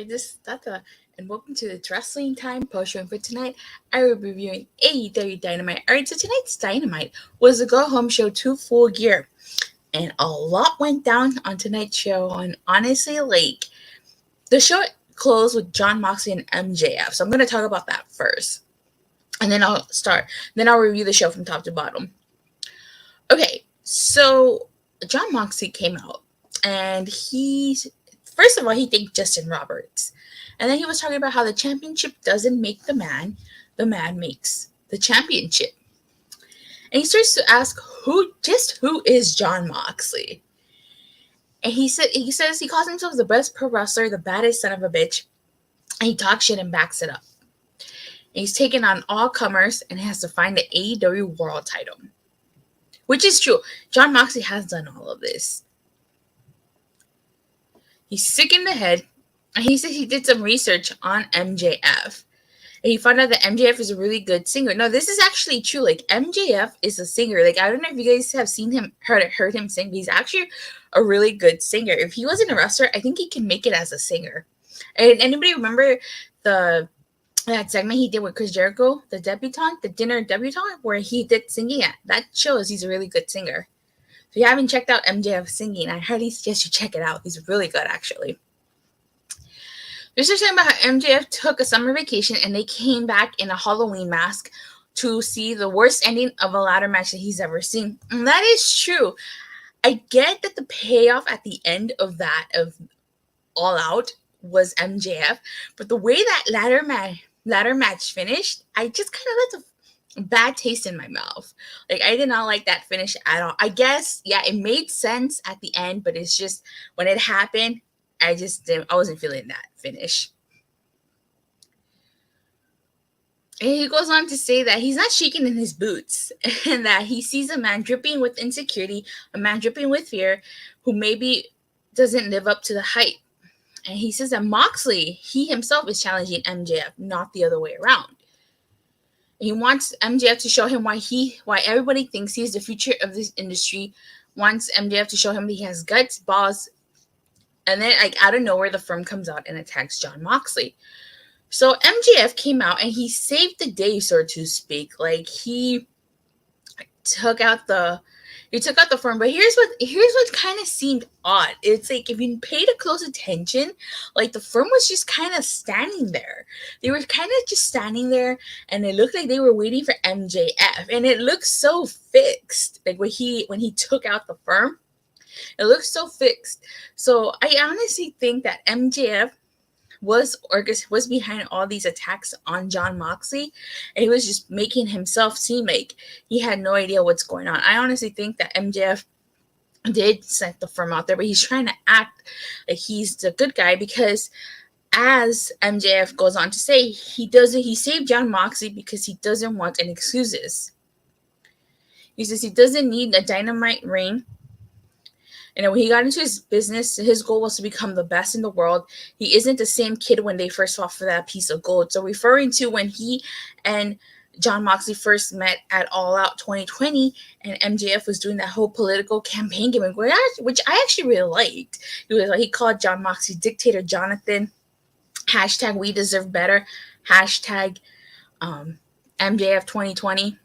everybody, this is Datila, and welcome to the Wrestling Time post show. For tonight, I will be reviewing AEW Dynamite. Alright, so tonight's Dynamite was a go home show to Full Gear, and a lot went down on tonight's show. And honestly, the show closed with Jon Moxley and MJF, so I'm going to talk about that first, and then I'll review the show from top to bottom. Okay, so Jon Moxley came out, and first of all, he thanked Justin Roberts. And then he was talking about how the championship doesn't make the man makes the championship. And he starts to ask who is Jon Moxley? And he says he calls himself the best pro wrestler, the baddest son of a bitch, and he talks shit and backs it up. And he's taken on all comers and has to find the AEW world title. Which is true. Jon Moxley has done all of this. He's sick in the head, and he said he did some research on MJF. And he found out that MJF is a really good singer. No, this is actually true. MJF is a singer. I don't know if you guys have seen him, heard him sing, but he's actually a really good singer. If he wasn't a wrestler, I think he can make it as a singer. And anybody remember that segment he did with Chris Jericho, the dinner debutante, where he did singing at? That shows he's a really good singer. If you haven't checked out MJF singing, I highly suggest you check it out. He's really good, actually. They're just talking about how MJF took a summer vacation and they came back in a Halloween mask to see the worst ending of a ladder match that he's ever seen. And that is true. I get that the payoff at the end of All Out was MJF, but the way that ladder match finished, I just kind of let the bad taste in my mouth. I did not like that finish at all. I guess, yeah, it made sense at the end, but it's just when it happened, I wasn't feeling that finish. And he goes on to say that he's not shaking in his boots and that he sees a man dripping with insecurity, a man dripping with fear, who maybe doesn't live up to the hype. And he says that Moxley, he himself is challenging MJF, not the other way around. He wants MJF to show him why everybody thinks he's the future of this industry. Wants MJF to show him that he has guts, balls, and then out of nowhere, the Firm comes out and attacks Jon Moxley. So MJF came out and he saved the day, so to speak. He took out the Firm, but here's what kind of seemed odd. It's if you paid a close attention, the Firm was just kind of standing there. They were kind of just standing there, and it looked like they were waiting for MJF, and it looked so fixed. When he took out the Firm, it looked so fixed. So I honestly think that MJF was behind all these attacks on Jon Moxley, and he was just making himself seem like he had no idea what's going on. I honestly think that MJF did set the Firm out there, but he's trying to act like he's the good guy, because as MJF goes on to say, he saved Jon Moxley because he doesn't want any excuses. He says he doesn't need a Dynamite reign. And when he got into his business, his goal was to become the best in the world. He isn't the same kid when they first fought for that piece of gold. So referring to when he and Jon Moxley first met at All Out 2020, and MJF was doing that whole political campaign gimmick, which I actually really liked. He called Jon Moxley Dictator Jonathan, # we deserve better, # MJF 2020.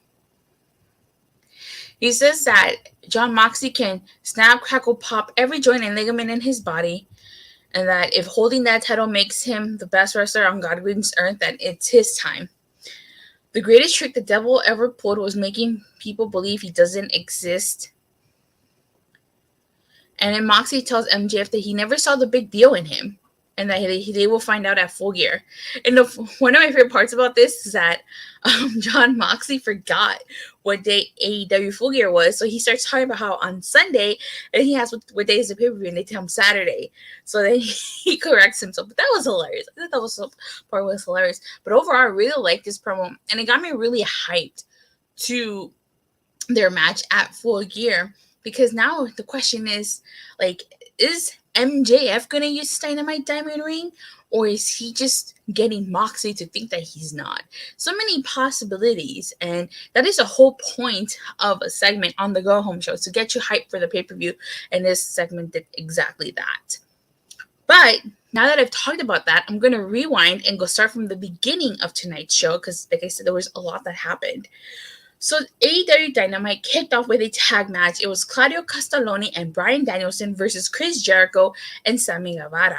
He says that Jon Moxley can snap, crackle, pop every joint and ligament in his body, and that if holding that title makes him the best wrestler on Godwin's earth, then it's his time. The greatest trick the devil ever pulled was making people believe he doesn't exist. And then Moxley tells MJF that he never saw the big deal in him, and that they will find out at Full Gear. And one of my favorite parts about this is that Jon Moxley forgot what day AEW Full Gear was. So he starts talking about how on Sunday, and he has what day is the pay-per-view, and they tell him Saturday. So then he corrects himself. But that was hilarious. I thought part was hilarious. But overall, I really liked this promo, and it got me really hyped to their match at Full Gear. Because now the question is, is MJF going to use Dynamite Diamond Ring? Or is he just getting Moxley to think that he's not? So many possibilities. And that is the whole point of a segment on the Go Home show, to get you hyped for the pay-per-view. And this segment did exactly that. But now that I've talked about that, I'm going to rewind and go start from the beginning of tonight's show because, like I said, there was a lot that happened. So AEW Dynamite kicked off with a tag match. It was Claudio Castagnoli and Bryan Danielson versus Chris Jericho and Sammy Guevara.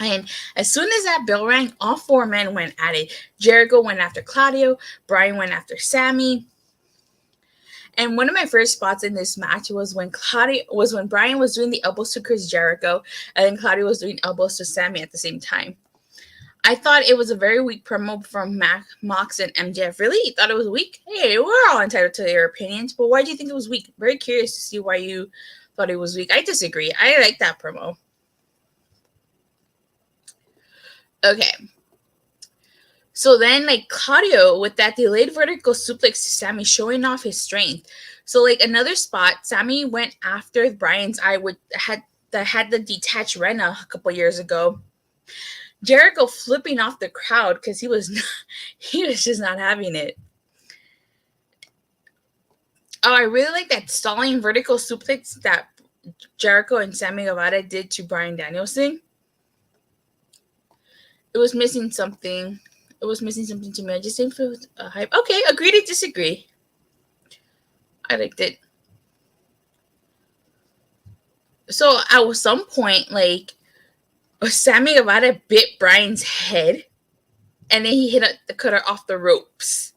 And as soon as that bell rang, all four men went at it. Jericho went after Claudio, Bryan went after Sammy. And one of my first spots in this match was when Bryan was doing the elbows to Chris Jericho, and then Claudio was doing elbows to Sammy at the same time. I thought it was a very weak promo from Mox and MJF. Really? You thought it was weak? Hey, we're all entitled to your opinions, but why do you think it was weak? Very curious to see why you thought it was weak. I disagree. I like that promo. Okay. So then, like, Claudio with that delayed vertical suplex to Sammy, showing off his strength. So, like, another spot, Sammy went after Bryan's eye that had the detached retina a couple years ago. Jericho flipping off the crowd because he was just not having it. Oh, I really like that stalling vertical suplex that Jericho and Sammy Guevara did to Bryan Danielson. It was missing something. It was missing something to me. I just didn't feel hype. Okay, agree to disagree. I liked it. So at some point, like, Sammy Guevara bit Bryan's head, and then he hit the cutter off the ropes.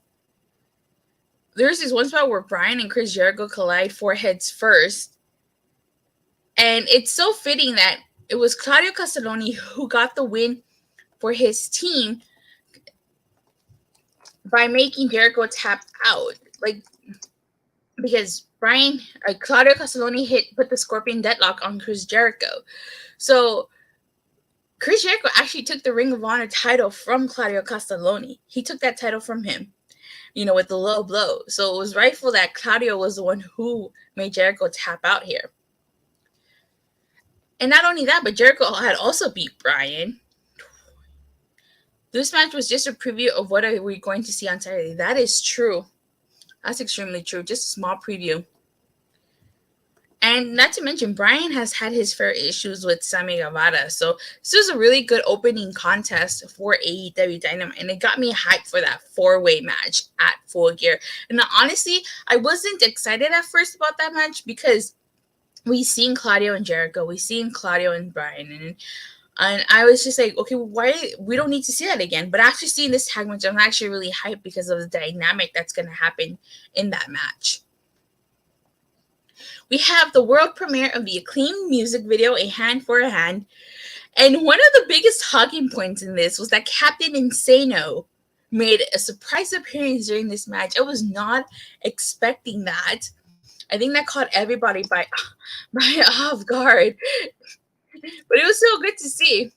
There's this one spot where Bryan and Chris Jericho collide foreheads first, and it's so fitting that it was Claudio Castagnoli who got the win for his team by making Jericho tap out, like, because Claudio Castagnoli put the Scorpion Deadlock on Chris Jericho. So Chris Jericho actually took the Ring of Honor title from Claudio Castagnoli. He took that title from him, with the low blow. So it was rightful that Claudio was the one who made Jericho tap out here. And not only that, but Jericho had also beat Bryan. This match was just a preview of what are we going to see on Saturday. That is true. That's extremely true. Just a small preview. And not to mention, Bryan has had his fair issues with Sammy Guevara. So this was a really good opening contest for AEW Dynamite. And it got me hyped for that four-way match at Full Gear. And honestly, I wasn't excited at first about that match because we seen Claudio and Jericho. We seen Claudio and Bryan. And I was just like, okay, why? We don't need to see that again. But after seeing this tag match, I'm actually really hyped because of the dynamic that's going to happen in that match. We have the world premiere of the Acclaimed music video, A Hand for a Hand. And one of the biggest talking points in this was that Captain Insano made a surprise appearance during this match. I was not expecting that. I think that caught everybody by off guard. But it was so good to see.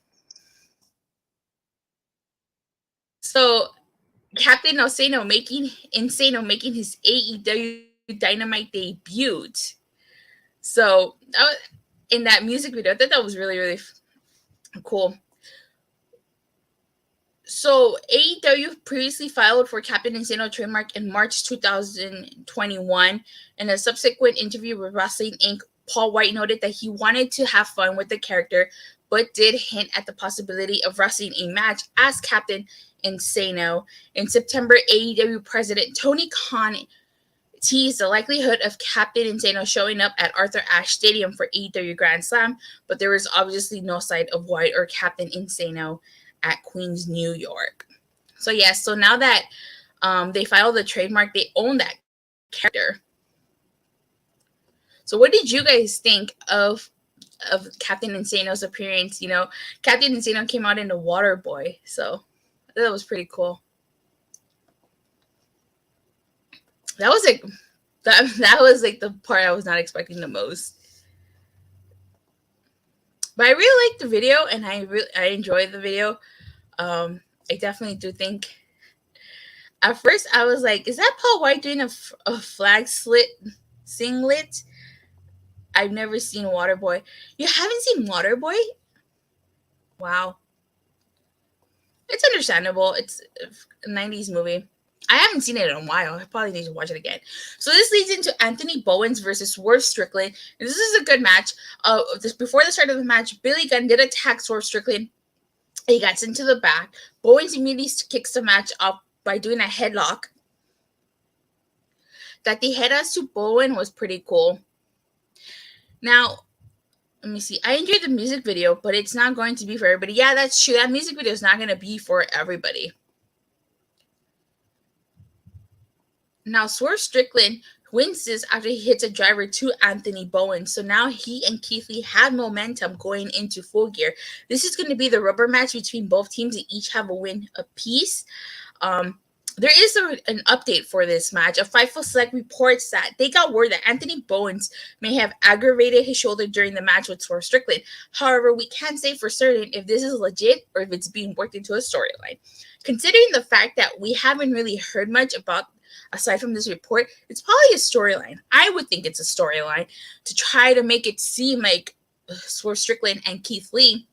So Captain Insano making his AEW Dynamite debut. So in that music video, I thought that was really, really cool. So AEW previously filed for Captain Insano trademark in March 2021. In a subsequent interview with Wrestling Inc., Paul White noted that he wanted to have fun with the character, but did hint at the possibility of wrestling a match as Captain Insano. In September, AEW President Tony Khan teased the likelihood of Captain Insano showing up at Arthur Ashe Stadium for AEW Grand Slam, but there was obviously no sight of White or Captain Insano at Queens, New York. So yes, so now that they filed the trademark, they own that character. So what did you guys think of Captain Insano's appearance? Captain Insano came out in the Water Boy, so that was pretty cool. That was like the part I was not expecting the most. But I really liked the video, and I enjoyed the video. I definitely do think. At first, I was like, "Is that Paul White doing a flag slit singlet?" I've never seen Waterboy. You haven't seen Waterboy? Wow. It's understandable. It's a 90s movie. I haven't seen it in a while. I probably need to watch it again. So this leads into Anthony Bowens versus Swerve Strickland. And this is a good match. Before the start of the match, Billy Gunn did attack Swerve Strickland. He gets into the back. Bowens immediately kicks the match up by doing a headlock. That the head us to Bowen was pretty cool. Now, let me see. I enjoyed the music video, but it's not going to be for everybody. Yeah, that's true. That music video is not going to be for everybody. Now, Swerve Strickland wins this after he hits a driver to Anthony Bowen. So now he and Keith Lee have momentum going into Full Gear. This is going to be the rubber match between both teams. They each have a win apiece. There is an update for this match. A Fightful Select reports that they got word that Anthony Bowens may have aggravated his shoulder during the match with Swerve Strickland. However, we can't say for certain if this is legit or if it's being worked into a storyline. Considering the fact that we haven't really heard much about, aside from this report, it's probably a storyline. I would think it's a storyline to try to make it seem like Swerve Strickland and Keith Lee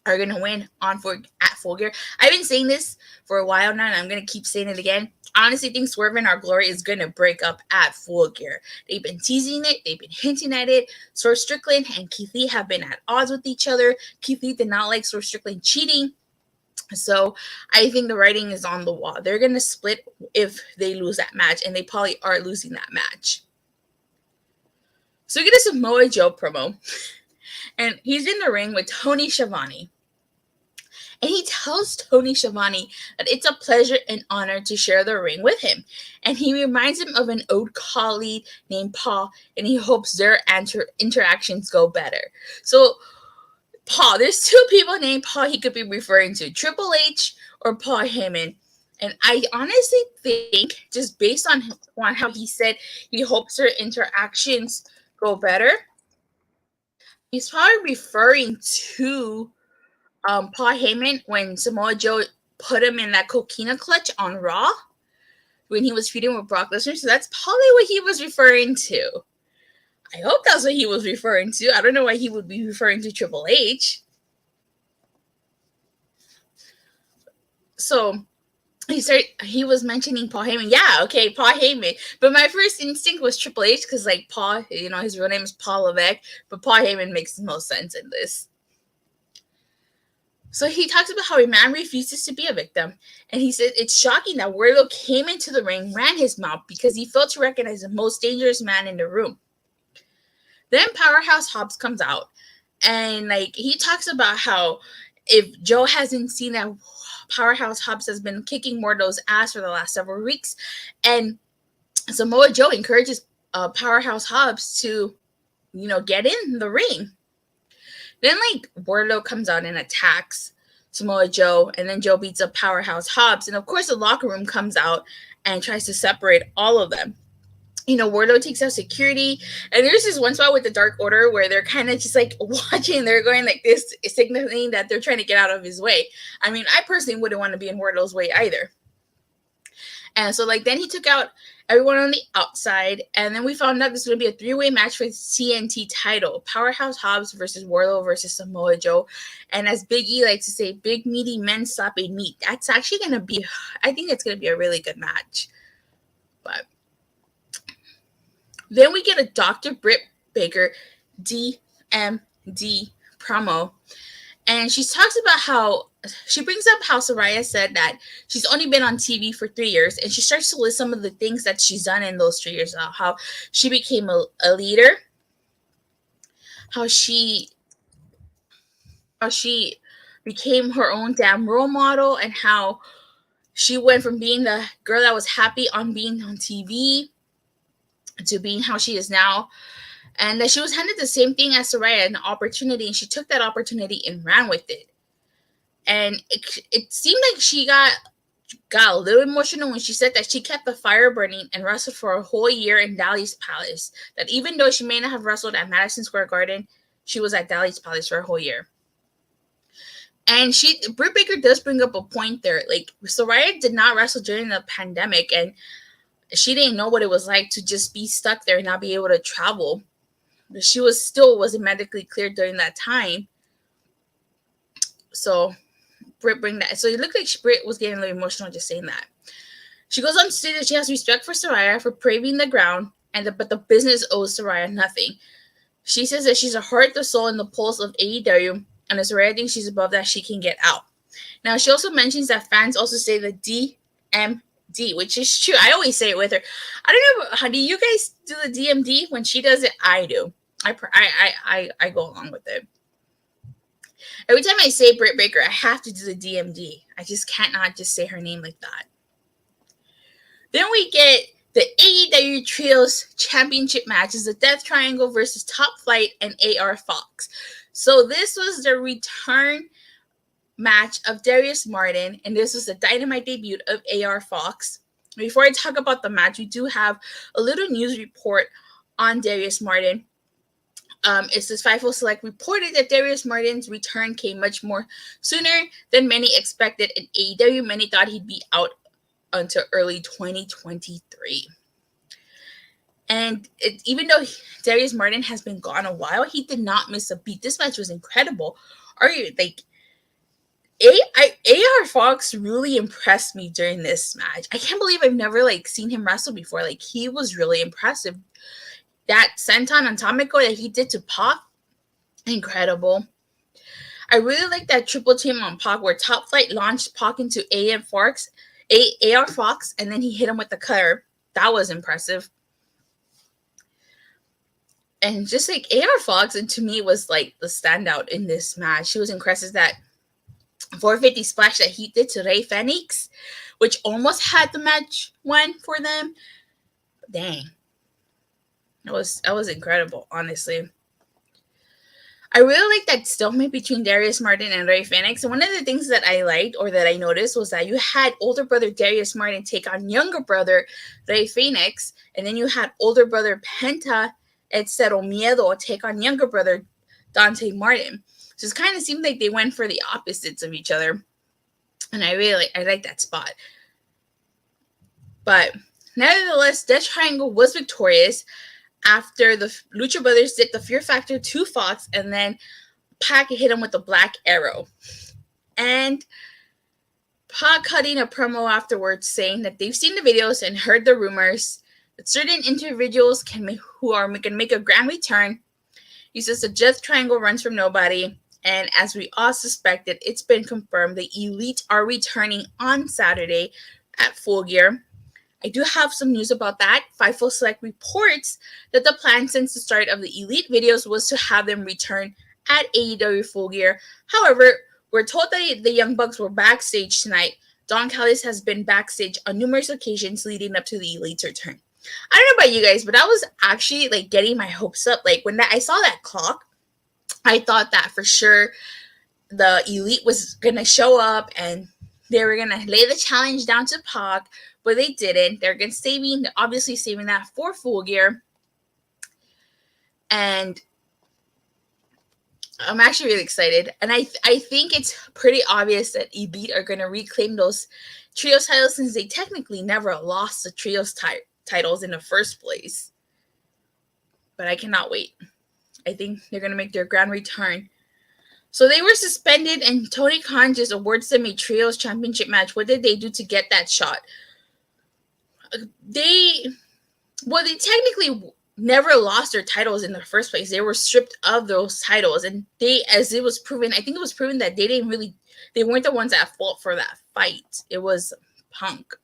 are going to win at Full Gear. I've been saying this for a while now, and I'm going to keep saying it again. I honestly think Swerve and Our Glory is going to break up at Full Gear. They've been teasing it. They've been hinting at it. Swerve Strickland and Keith Lee have been at odds with each other. Keith Lee did not like Swerve Strickland cheating. So I think the writing is on the wall. They're going to split if they lose that match, and they probably are losing that match. So we get a Samoa Joe promo. And he's in the ring with Tony Schiavone. And he tells Tony Schiavone that it's a pleasure and honor to share the ring with him. And he reminds him of an old colleague named Paul, and he hopes their interactions go better. So, Paul, there's two people named Paul he could be referring to, Triple H or Paul Heyman. And I honestly think, just based on how he said he hopes their interactions go better, he's probably referring to Paul Heyman when Samoa Joe put him in that coquina clutch on Raw when he was feuding with Brock Lesnar. So that's probably what he was referring to. I hope that's what he was referring to. I don't know why he would be referring to Triple H. So he was mentioning Paul Heyman. Yeah, okay, Paul Heyman. But my first instinct was Triple H because, like, Paul, his real name is Paul Levesque, but Paul Heyman makes the most sense in this. So he talks about how a man refuses to be a victim. And he said it's shocking that Wardlow came into the ring, ran his mouth because he failed to recognize the most dangerous man in the room. Then Powerhouse Hobbs comes out. And, he talks about how if Joe hasn't seen that Powerhouse Hobbs has been kicking Wardlow's ass for the last several weeks. And Samoa Joe encourages Powerhouse Hobbs to, get in the ring. Then, Wardlow comes out and attacks Samoa Joe, and then Joe beats up Powerhouse Hobbs. And, of course, the locker room comes out and tries to separate all of them. Wardlow takes out security, and there's this one spot with the Dark Order where they're kind of just, watching. They're going like this, signaling that they're trying to get out of his way. I mean, I personally wouldn't want to be in Wardlow's way either. And so, then he took out everyone on the outside, and then we found out this was going to be a three-way match for the TNT title. Powerhouse Hobbs versus Wardlow versus Samoa Joe. And as Big E likes to say, big, meaty men slapping meat. That's actually going to be, I think it's going to be a really good match. But then we get a Dr. Britt Baker D.M.D. promo. And she talks about she brings up how Saraya said that she's only been on TV for 3 years, and she starts to list some of the things that she's done in those 3 years. How she became a leader, how she became her own damn role model, and how she went from being the girl that was happy on being on TV to being how she is now. And that she was handed the same thing as Saraya, an opportunity, and she took that opportunity and ran with it. And it seemed like she got a little emotional when she said that she kept the fire burning and wrestled for a whole year in Dali's Palace. That even though she may not have wrestled at Madison Square Garden, she was at Dali's Palace for a whole year. And Britt Baker does bring up a point there. Saraya did not wrestle during the pandemic, and she didn't know what it was like to just be stuck there and not be able to travel. She wasn't medically cleared during that time. So Britt bring that. So it looked like Britt was getting a little emotional just saying that. She goes on to say that she has respect for Saraya for paving the ground, but the business owes Saraya nothing. She says that she's a heart, the soul, and the pulse of AEW, and if Saraya thinks she's above that, she can get out. Now, she also mentions that fans also say the D.M.D, which is true. I always say it with her. I don't know, how do you guys do the D.M.D? When she does it, I do. I go along with it. Every time I say Britt Baker, I have to do the D.M.D. I just can't not just say her name like that. Then we get the AEW Trios Championship matches, the Death Triangle versus Top Flight and AR Fox. So this was the return match of Darius Martin, and this was the Dynamite debut of AR Fox. Before I talk about the match, we do have a little news report on Darius Martin. It says Fightful Select reported that Darius Martin's return came much more sooner than many expected in AEW. Many thought he'd be out until early 2023. And even though Darius Martin has been gone a while, he did not miss a beat. This match was incredible. AR Fox really impressed me during this match. I can't believe I've never seen him wrestle before. He was really impressive. That senton atomico that he did to Pac, incredible. I really like that triple team on Pac where Top Flight launched Pac into AR Fox, and then he hit him with the cutter. That was impressive. And just AR Fox, and to me, was the standout in this match. She was impressive. That 450 splash that he did to Rey Fenix, which almost had the match won for them. Dang. That was incredible, honestly. I really like that stalemate between Darius Martin and Rey Fenix. And one of the things that I liked, or that I noticed, was that you had older brother Darius Martin take on younger brother Rey Fenix, and then you had older brother Penta et Cero Miedo take on younger brother Dante Martin. So it kind of seemed like they went for the opposites of each other. And I like that spot. But nevertheless, Death Triangle was victorious after the Lucha Brothers did the Fear Factor to Fox, and then Pac hit him with the Black Arrow. And Pac cutting a promo afterwards saying that they've seen the videos and heard the rumors that certain individuals who are going to make a grand return. He says the Death Triangle runs from nobody, and as we all suspected, it's been confirmed the Elite are returning on Saturday at Full Gear. I do have some news about that. Fightful Select reports that the plan since the start of the Elite videos was to have them return at AEW Full Gear. However, we're told that the Young Bucks were backstage tonight. Don Callis has been backstage on numerous occasions leading up to the Elite's return. I don't know about you guys, but I was actually getting my hopes up. When I saw that clock, I thought that for sure the Elite was going to show up and they were going to lay the challenge down to Pac, but they didn't. They're obviously saving that for Full Gear. And I'm actually really excited. And I think it's pretty obvious that Elite are going to reclaim those Trios titles, since they technically never lost the Trios titles in the first place. But I cannot wait. I think they're going to make their grand return. So they were suspended, and Tony Khan just awards them a Trios championship match. What did they do to get that shot? They technically never lost their titles in the first place. They were stripped of those titles, and as it was proven, I think it was proven that they weren't the ones at fault for that fight. It was Punk.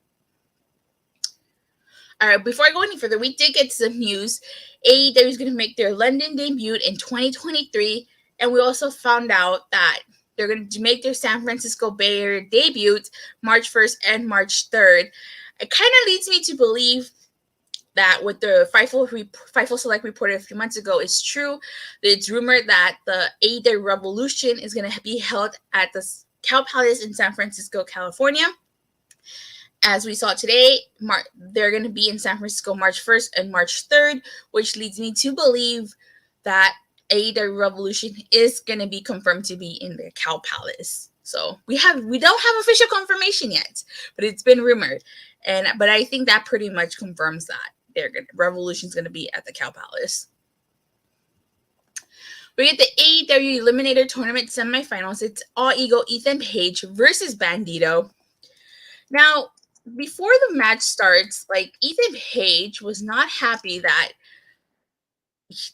All right, before I go any further, we did get some news. AEW is going to make their London debut in 2023, and we also found out that they're going to make their San Francisco Bay Area debut March 1st and March 3rd. It kind of leads me to believe that what the Fightful Select reported a few months ago is true. It's rumored that the AEW Revolution is going to be held at the Cow Palace in San Francisco, California. As we saw today, they're going to be in San Francisco March 1st and March 3rd, which leads me to believe that AEW Revolution is going to be confirmed to be in the Cow Palace. So we don't have official confirmation yet, but it's been rumored. But I think that pretty much confirms that Revolution's going to be at the Cow Palace. We get the AEW Eliminator Tournament semifinals. It's All Ego Ethan Page versus Bandido. Now, before the match starts, like, Ethan Page was not happy that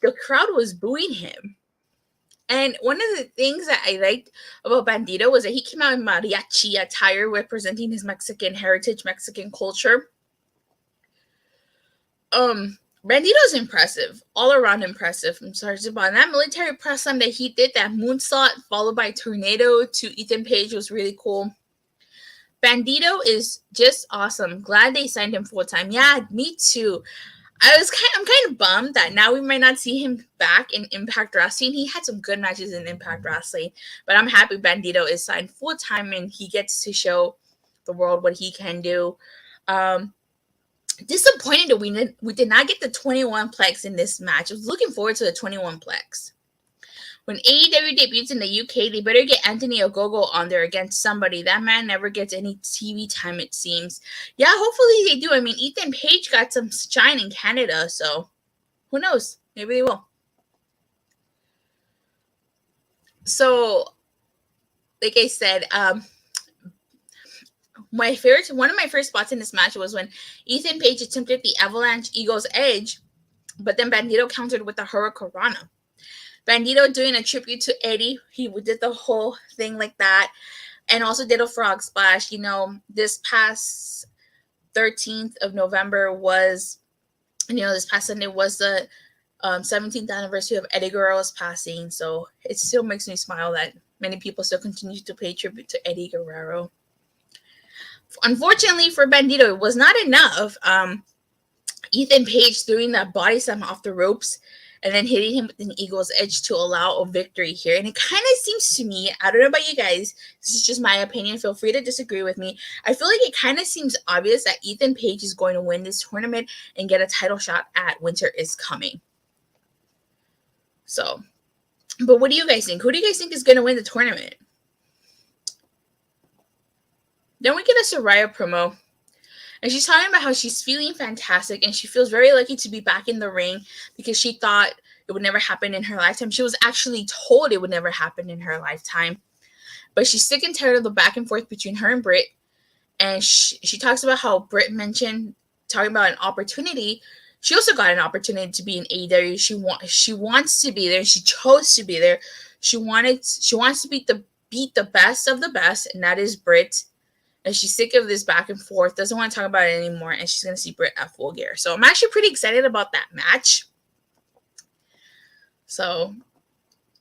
the crowd was booing him. And one of the things that I liked about Bandido was that he came out in mariachi attire representing his Mexican heritage, Mexican culture. Bandido's impressive, all around impressive from start to bottom. That military press on that he did, that moonsault followed by tornado to Ethan Page was really cool. Bandido is just awesome. Glad they signed him full time. Yeah, me too. I'm kind of bummed that now we might not see him back in Impact Wrestling. He had some good matches in Impact Wrestling, but I'm happy Bandido is signed full time and he gets to show the world what he can do. Disappointed that we did not get the 21 plex in this match. I was looking forward to the 21 plex. When AEW debuts in the UK, they better get Anthony Ogogo on there against somebody. That man never gets any TV time, it seems. Yeah, hopefully they do. I mean, Ethan Page got some shine in Canada, so who knows? Maybe they will. So, like I said, one of my first spots in this match was when Ethan Page attempted the Avalanche Eagle's Edge, but then Bandido countered with the Hurricanrana. Bandido doing a tribute to Eddie. He did the whole thing like that. And also did a frog splash. You know, this past 13th of November was, this past Sunday was the 17th anniversary of Eddie Guerrero's passing. So it still makes me smile that many people still continue to pay tribute to Eddie Guerrero. Unfortunately for Bandido, it was not enough. Ethan Page throwing that body slam off the ropes and then hitting him with an Eagle's Edge to allow a victory here. And it kind of seems to me, I don't know about you guys, this is just my opinion, feel free to disagree with me. I feel like it kind of seems obvious that Ethan Page is going to win this tournament and get a title shot at Winter is Coming. So, but what do you guys think? Who do you guys think is going to win the tournament? Then we get a Saraya promo. And she's talking about how she's feeling fantastic and she feels very lucky to be back in the ring because she thought it would never happen in her lifetime. She was actually told it would never happen in her lifetime. But she's sick and tired of the back and forth between her and Britt. And she talks about how Britt mentioned talking about an opportunity. She also got an opportunity to be in AEW. She wants to be there. She chose to be there. She wants to beat the best of the best, and that is Britt. And she's sick of this back and forth, doesn't want to talk about it anymore, and she's going to see Britt at Full Gear. So I'm actually pretty excited about that match. So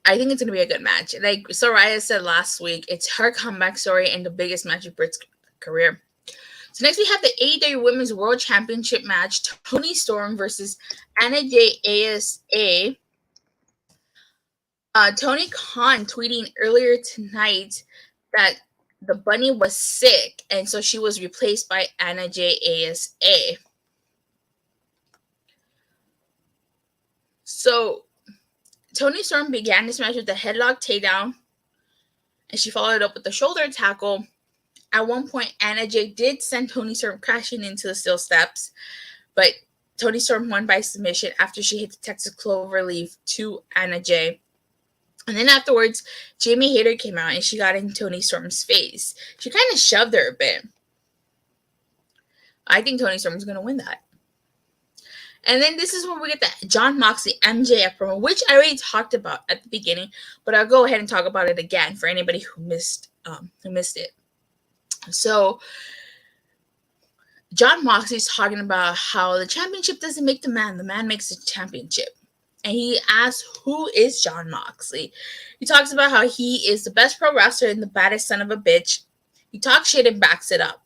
I think it's going to be a good match. Like Saraya said last week, it's her comeback story and the biggest match of Britt's career. So next we have the AEW Women's World Championship match, Toni Storm versus Anna JayAS. Tony Khan tweeting earlier tonight that the bunny was sick, and so she was replaced by Anna JayAS. So Toni Storm began this match with a headlock takedown, and she followed up with the shoulder tackle. At one point, Anna Jay did send Toni Storm crashing into the steel steps, but Toni Storm won by submission after she hit the Texas Cloverleaf to Anna Jay. And then afterwards, Jamie Hayter came out and she got in Toni Storm's face. She kind of shoved her a bit. I think Toni Storm's going to win that. And then this is where we get the Jon Moxley MJF promo, which I already talked about at the beginning, but I'll go ahead and talk about it again for anybody who missed it. So Jon Moxley's talking about how the championship doesn't make the man makes the championship. And he asks, who is Jon Moxley? He talks about how he is the best pro wrestler and the baddest son of a bitch. He talks shit and backs it up.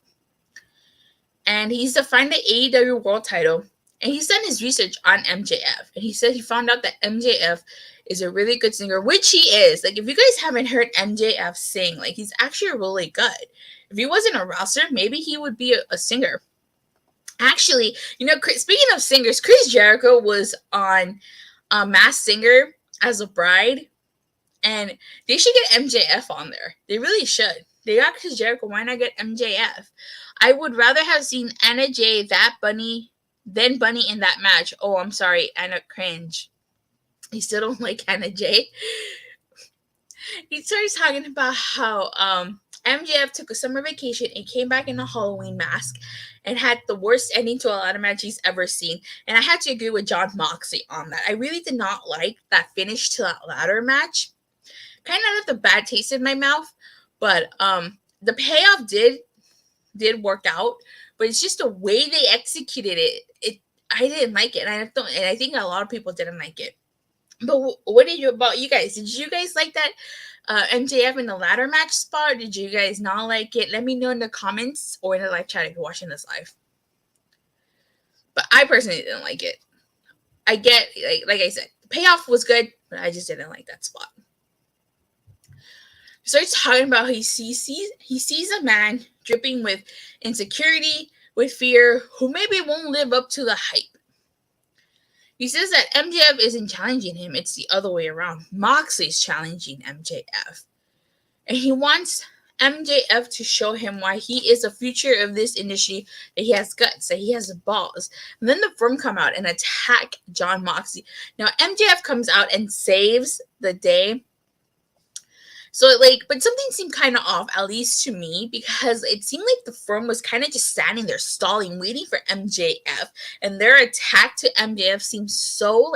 And he's defined the AEW world title. And he's done his research on MJF. And he said he found out that MJF is a really good singer, which he is. Like, if you guys haven't heard MJF sing, like, he's actually really good. If he wasn't a wrestler, maybe he would be a singer. Actually, speaking of singers, Chris Jericho was on Masked Singer as a bride, and they should get MJF on there. They really should. They got Chris Jericho. Why not get MJF? I would rather have seen Anna Jay, that bunny, than Bunny in that match. Oh, I'm sorry, Anna cringe. You still don't like Anna Jay? He starts talking about how MJF took a summer vacation and came back in a Halloween mask and had the worst ending to a ladder match he's ever seen. And I had to agree with Jon Moxley on that. I really did not like that finish to that ladder match. Kind of left a bad taste in my mouth, but the payoff did work out, but it's just the way they executed it. I didn't like it, and I think a lot of people didn't like it. But what did you about you guys? Did you guys like that MJF in the ladder match spot? Did you guys not like it? Let me know in the comments or in the live chat if you're watching this live. But I personally didn't like it. I get like I said, the payoff was good, but I just didn't like that spot. He starts talking about he sees a man dripping with insecurity, with fear, who maybe won't live up to the hype. He says that MJF isn't challenging him, it's the other way around. Moxley's challenging MJF. And he wants MJF to show him why he is the future of this industry, that he has guts, that he has balls. And then the Firm come out and attack Jon Moxley. Now MJF comes out and saves the day. So, but something seemed kind of off, at least to me, because it seemed like the Firm was kind of just standing there, stalling, waiting for MJF. And their attack to MJF seemed so,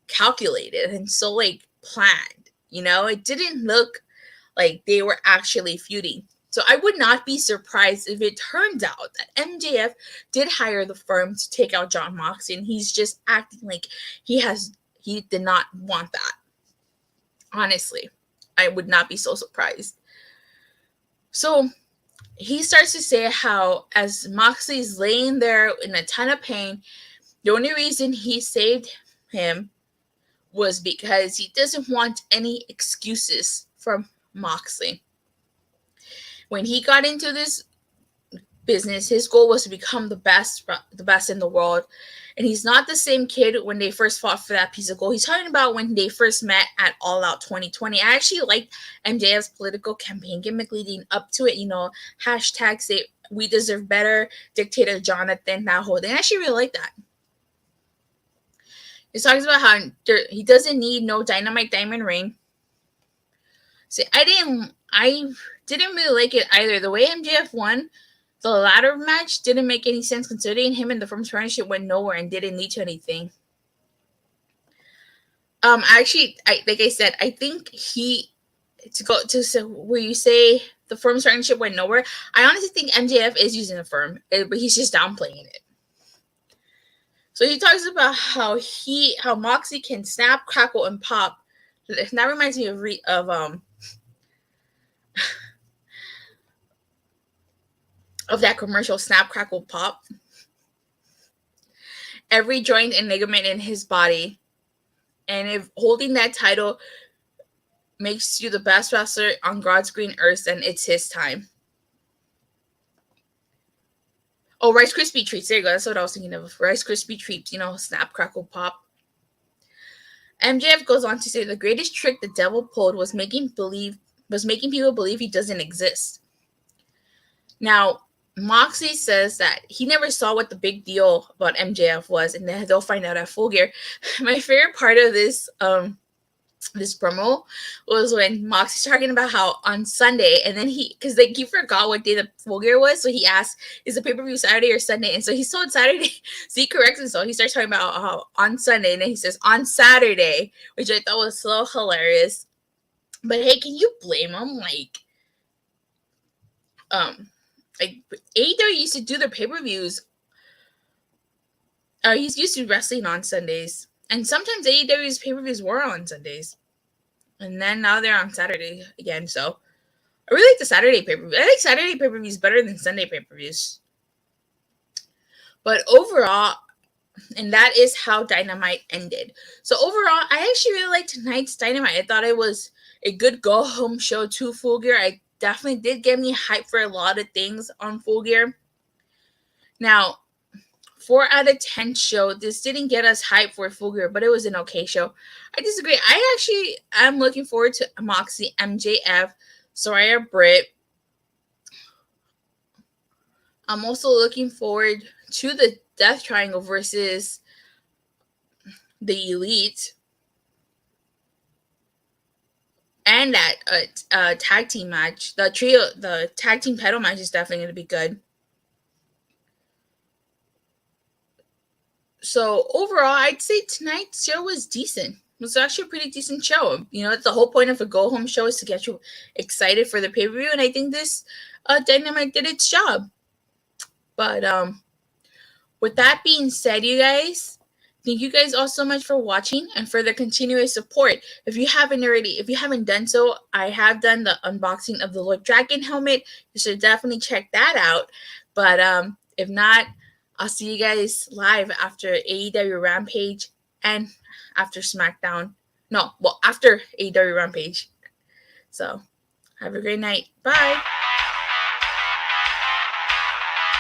calculated and so, planned. It didn't look like they were actually feuding. So, I would not be surprised if it turns out that MJF did hire the Firm to take out Jon Moxley, and he's just acting like he did not want that. Honestly. I would not be so surprised. So he starts to say how as Moxley's laying there in a ton of pain, the only reason he saved him was because he doesn't want any excuses from Moxley. When he got into this business, his goal was to become the best in the world. And he's not the same kid when they first fought for that piece of gold. He's talking about when they first met at All Out 2020. I actually liked MJF's political campaign gimmick leading up to it. Hashtag say we deserve better, Dictator Jonathan, that whole thing. I actually really like that. He talks about how he doesn't need no Dynamite Diamond Ring. See, I didn't really like it either. The way MJF won the ladder match didn't make any sense considering him and the Firm's partnership went nowhere and didn't lead to anything. Like I said, I think where you say the Firm's partnership went nowhere, I honestly think MJF is using the Firm, but he's just downplaying it. So he talks about how Moxley can snap, crackle, and pop. That reminds me of that commercial, Snap, Crackle, Pop. Every joint and ligament in his body. And if holding that title makes you the best wrestler on God's green earth, then it's his time. Oh, Rice Krispie treats. There you go. That's what I was thinking of. Rice Krispie treats, Snap, Crackle, Pop. MJF goes on to say the greatest trick the devil pulled was making people believe he doesn't exist. Now, Moxley says that he never saw what the big deal about MJF was, and then they'll find out at Full Gear. My favorite part of this promo was when Moxley's talking about how on Sunday, and then he forgot what day the Full Gear was, so he asked, is the pay-per-view Saturday or Sunday? And so he told Saturday, so he corrects himself. He starts talking about how on Sunday, and then he says on Saturday, which I thought was so hilarious. But hey, can you blame him? AEW used to do their pay-per-views. He's used to wrestling on Sundays. And sometimes AEW's pay-per-views were on Sundays. And then now they're on Saturday again. So I really like the Saturday pay-per-view. I like Saturday pay-per-views better than Sunday pay-per-views. But overall, and that is how Dynamite ended. So overall, I actually really liked tonight's Dynamite. I thought it was a good go-home show to Full Gear. I definitely did get me hyped for a lot of things on Full Gear. Now, 4 out of 10 show. This didn't get us hyped for Full Gear, but it was an okay show. I disagree. I actually am looking forward to Moxley, MJF, Saraya, Britt. I'm also looking forward to the Death Triangle versus the Elite. and that tag team match, the tag team pedal match is definitely going to be good. So overall, I'd say tonight's show was decent. It was actually a pretty decent show. You know, the whole point of a go home show is to get you excited for the pay per view, and I think this Dynamite did its job. But with that being said, you guys, thank you guys all so much for watching and for the continuous support. If you haven't done so, I have done the unboxing of the Lord Dragon helmet. You should definitely check that out. But if not, I'll see you guys live after AEW Rampage and after SmackDown. No, well, after AEW Rampage. So, have a great night. Bye.